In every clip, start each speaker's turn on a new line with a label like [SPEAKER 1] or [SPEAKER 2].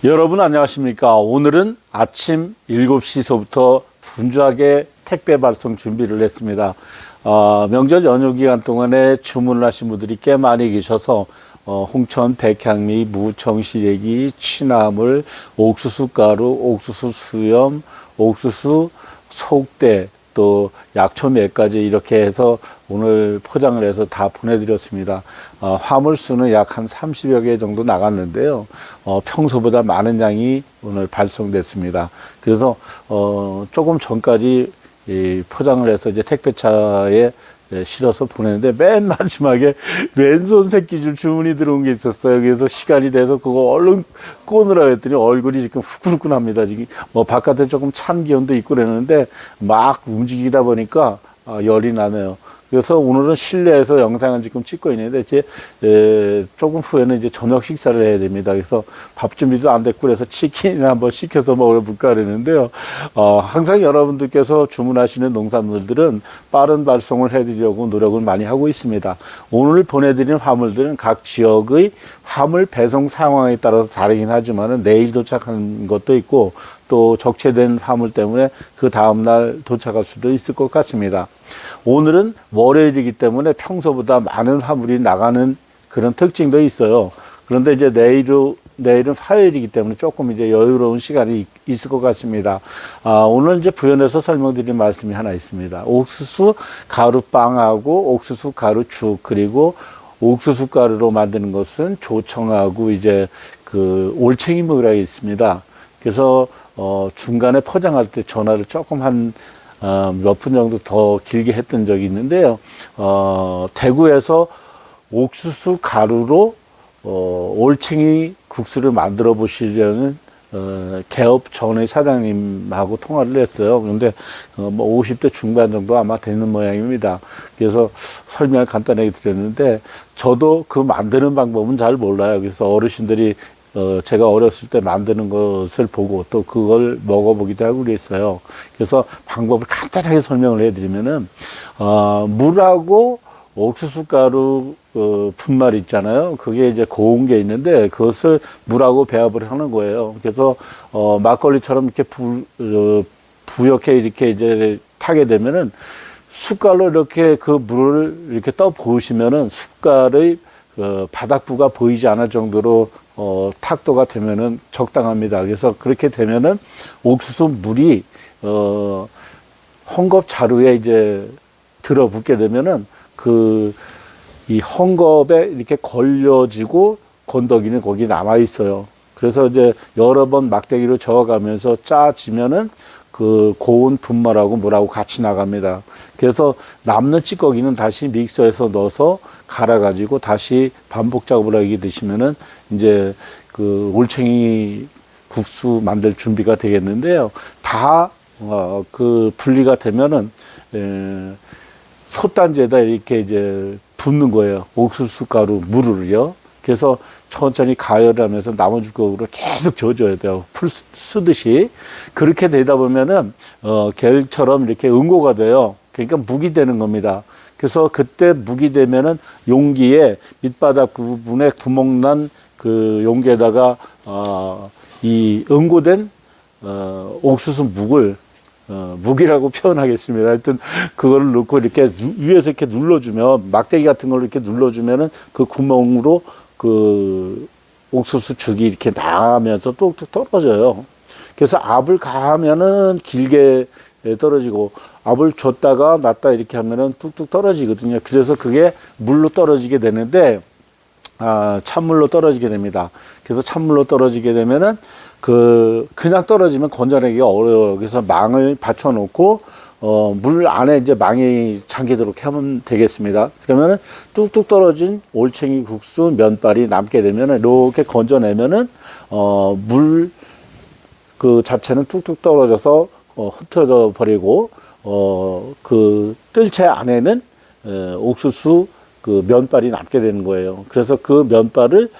[SPEAKER 1] 여러분 안녕하십니까? 오늘은 아침 7시서부터 분주하게 택배 발송 준비를 했습니다. 명절 연휴 기간 동안에 주문을 하신 분들이 꽤 많이 계셔서 홍천, 백향미, 무청, 시래기, 취나물, 옥수수 가루, 옥수수 수염, 옥수수 속대, 또 약초 몇 가지 이렇게 해서 오늘 포장을 해서 다 보내드렸습니다. 화물수는 약 한 30여 개 정도 나갔는데요. 평소보다 많은 양이 오늘 발송됐습니다. 그래서 조금 전까지 포장을 해서 이제 택배차에 실어서 보냈는데 맨 마지막에 왼손 새끼줄 주문이 들어온 게 있었어요. 그래서 시간이 돼서 그거 얼른 꺼내라 했더니 얼굴이 지금 후끈후끈합니다. 지금 뭐 바깥에 조금 찬 기온도 있고 그랬는데 막 움직이다 보니까 열이 나네요. 그래서 오늘은 실내에서 영상을 지금 찍고 있는데 이제 조금 후에는 이제 저녁 식사를 해야 됩니다. 그래서 밥 준비도 안 됐고 그래서 치킨이나 한번 시켜서 먹어볼까 그러는데요. 항상 여러분들께서 주문하시는 농산물들은 빠른 발송을 해드리려고 노력을 많이 하고 있습니다. 오늘 보내드리는 화물들은 각 지역의 화물 배송 상황에 따라서 다르긴 하지만은 내일 도착하는 것도 있고 또 적체된 화물 때문에 그 다음날 도착할 수도 있을 것 같습니다. 오늘은 월요일이기 때문에 평소보다 많은 화물이 나가는 그런 특징도 있어요. 그런데 이제 내일은 화요일이기 때문에 조금 이제 여유로운 시간이 있을 것 같습니다. 오늘 이제 부연해서 설명드릴 말씀이 하나 있습니다. 옥수수 가루빵하고 옥수수 가루죽 그리고 옥수수 가루로 만드는 것은 조청하고 이제 그 올챙이묵이라고 있습니다. 그래서 중간에 포장할 때 전화를 조금 한 몇 분 정도 더 길게 했던 적이 있는데요. 대구에서 옥수수 가루로 올챙이 국수를 만들어 보시려는 개업 전의 사장님하고 통화를 했어요. 그런데 뭐 50대 중반 정도 아마 되는 모양입니다. 그래서 설명을 간단하게 드렸는데 저도 그 만드는 방법은 잘 몰라요. 그래서 어르신들이 제가 어렸을 때 만드는 것을 보고 또 그걸 먹어보기도 하고 그랬어요. 그래서 방법을 간단하게 설명을 해드리면은, 물하고 옥수수 가루, 분말 있잖아요. 그게 이제 고운 게 있는데 그것을 물하고 배합을 하는 거예요. 그래서, 막걸리처럼 이렇게 부옇게 이렇게 이제 타게 되면은 숟갈로 이렇게 그 물을 이렇게 떠 부으시면은 숟갈의 바닥부가 보이지 않을 정도로 탁도가 되면은 적당합니다. 그래서 그렇게 되면은 옥수수 물이 헝겊 자루에 이제 들어붙게 되면은 이 헝겊에 이렇게 걸려지고 건더기는 거기 남아 있어요. 그래서 이제 여러 번 막대기로 저어가면서 짜지면은 그 고운 분말하고 물하고 같이 나갑니다. 그래서 남는 찌꺼기는 다시 믹서에서 넣어서 갈아가지고 다시 반복 작업을 하게 되시면은 이제 그 올챙이 국수 만들 준비가 되겠는데요. 다 그 분리가 되면은 솥단지에다 이렇게 이제 붓는 거예요. 옥수수 가루 물을요. 그래서 천천히 가열을 하면서 나무주걱으로 계속 저어줘야 돼요. 풀 쓰듯이. 그렇게 되다 보면은, 계획처럼 이렇게 응고가 돼요. 그러니까 묵이 되는 겁니다. 그래서 그때 묵이 되면은 용기에 밑바닥 부분에 구멍 난 그 용기에다가, 이 응고된, 옥수수 묵을, 묵이라고 표현하겠습니다. 하여튼, 그거를 넣고 이렇게 위에서 이렇게 눌러주면, 막대기 같은 걸로 이렇게 눌러주면은 그 구멍으로 그 옥수수 죽이 이렇게 나가면서 뚝뚝 떨어져요. 그래서 압을 가하면은 길게 떨어지고 압을 줬다가 놨다 이렇게 하면은 뚝뚝 떨어지거든요. 그래서 그게 물로 떨어지게 되는데 찬물로 떨어지게 됩니다. 그래서 찬물로 떨어지게 되면은 그냥 떨어지면 건져내기가 어려워요. 그래서 망을 받쳐 놓고 물 안에 이제 망이 잠기도록 하면 되겠습니다. 그러면은 뚝뚝 떨어진 올챙이 국수 면발이 남게 되면은 이렇게 건져내면은 물 그 자체는 뚝뚝 떨어져서 흩어져 버리고 그 뜰채 안에는 옥수수 그 면발이 남게 되는 거예요. 그래서 그 면발을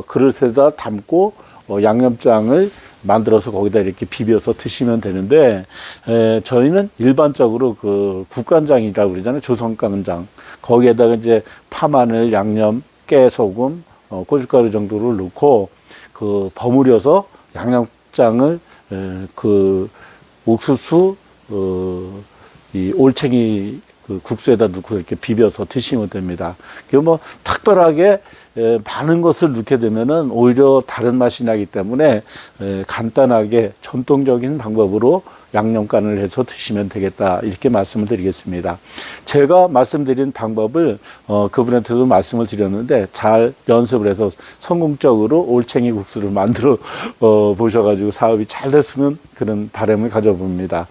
[SPEAKER 1] 그릇에다 담고 양념장을 만들어서 거기다 이렇게 비벼서 드시면 되는데, 저희는 일반적으로 그 국간장이라고 그러잖아요. 조선간장. 거기에다가 이제 파마늘, 양념, 깨소금, 고춧가루 정도를 넣고, 버무려서 양념장을 그 옥수수 이 올챙이 그 국수에다 넣고 이렇게 비벼서 드시면 됩니다. 그 뭐 특별하게 많은 것을 넣게 되면은 오히려 다른 맛이 나기 때문에 간단하게 전통적인 방법으로 양념간을 해서 드시면 되겠다, 이렇게 말씀을 드리겠습니다. 제가 말씀드린 방법을 그분한테도 말씀을 드렸는데 잘 연습을 해서 성공적으로 올챙이 국수를 만들어 보셔가지고 사업이 잘 됐으면 그런 바람을 가져봅니다.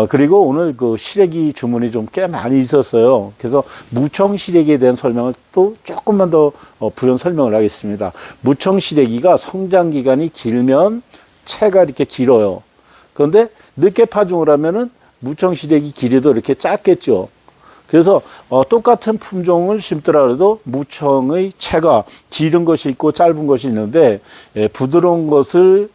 [SPEAKER 1] 그리고 오늘 그 시래기 주문이 좀 꽤 많이 있었어요. 그래서 무청 시래기에 대한 설명을 또 조금만 더 부연 설명을 하겠습니다. 무청 시래기가 성장 기간이 길면 채가 이렇게 길어요. 그런데 늦게 파종을 하면은 무청 시래기 길이도 이렇게 작겠죠. 그래서 똑같은 품종을 심더라 해도 무청의 채가 길은 것이 있고 짧은 것이 있는데 부드러운 것을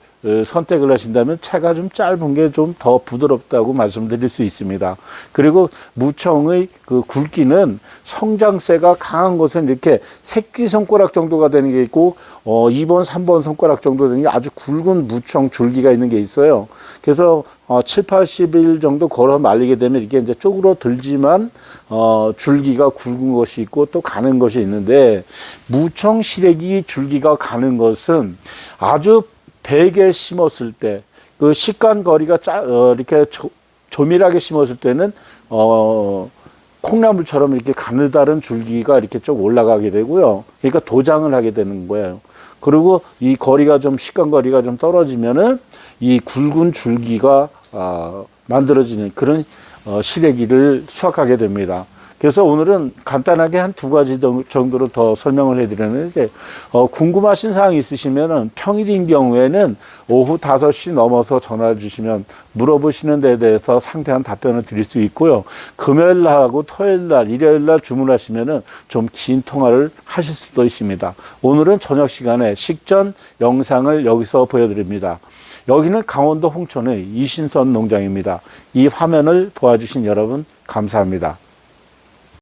[SPEAKER 1] 선택을 하신다면 채가 좀 짧은 게 좀 더 부드럽다고 말씀드릴 수 있습니다. 그리고 무청의 그 굵기는 성장세가 강한 것은 이렇게 새끼손가락 정도가 되는 게 있고 2번, 3번 손가락 정도 되는 게 아주 굵은 무청 줄기가 있는 게 있어요. 그래서 7, 80일 정도 걸어 말리게 되면 이게 이제 쪼그러 들지만 줄기가 굵은 것이 있고 또 가는 것이 있는데, 무청 시래기 줄기가 가는 것은 아주 베게 심었을 때 그 식간 거리가 이렇게 조밀하게 심었을 때는 콩나물처럼 이렇게 가느다란 줄기가 이렇게 쭉 올라가게 되고요. 그러니까 도장을 하게 되는 거예요. 그리고 이 거리가 좀 식간 거리가 좀 떨어지면은 이 굵은 줄기가 만들어지는 그런 시래기를 수확하게 됩니다. 그래서 오늘은 간단하게 한 2가지 정도로 더 설명을 해드렸는데, 궁금하신 사항이 있으시면 평일인 경우에는 오후 5시 넘어서 전화를 주시면 물어보시는 데에 대해서 상세한 답변을 드릴 수 있고요. 금요일날하고 토요일날, 일요일날 주문하시면은 좀 긴 통화를 하실 수도 있습니다. 오늘은 저녁 시간에 식전 영상을 여기서 보여드립니다. 여기는 강원도 홍천의 이신선 농장입니다. 이 화면을 보아주신 여러분 감사합니다.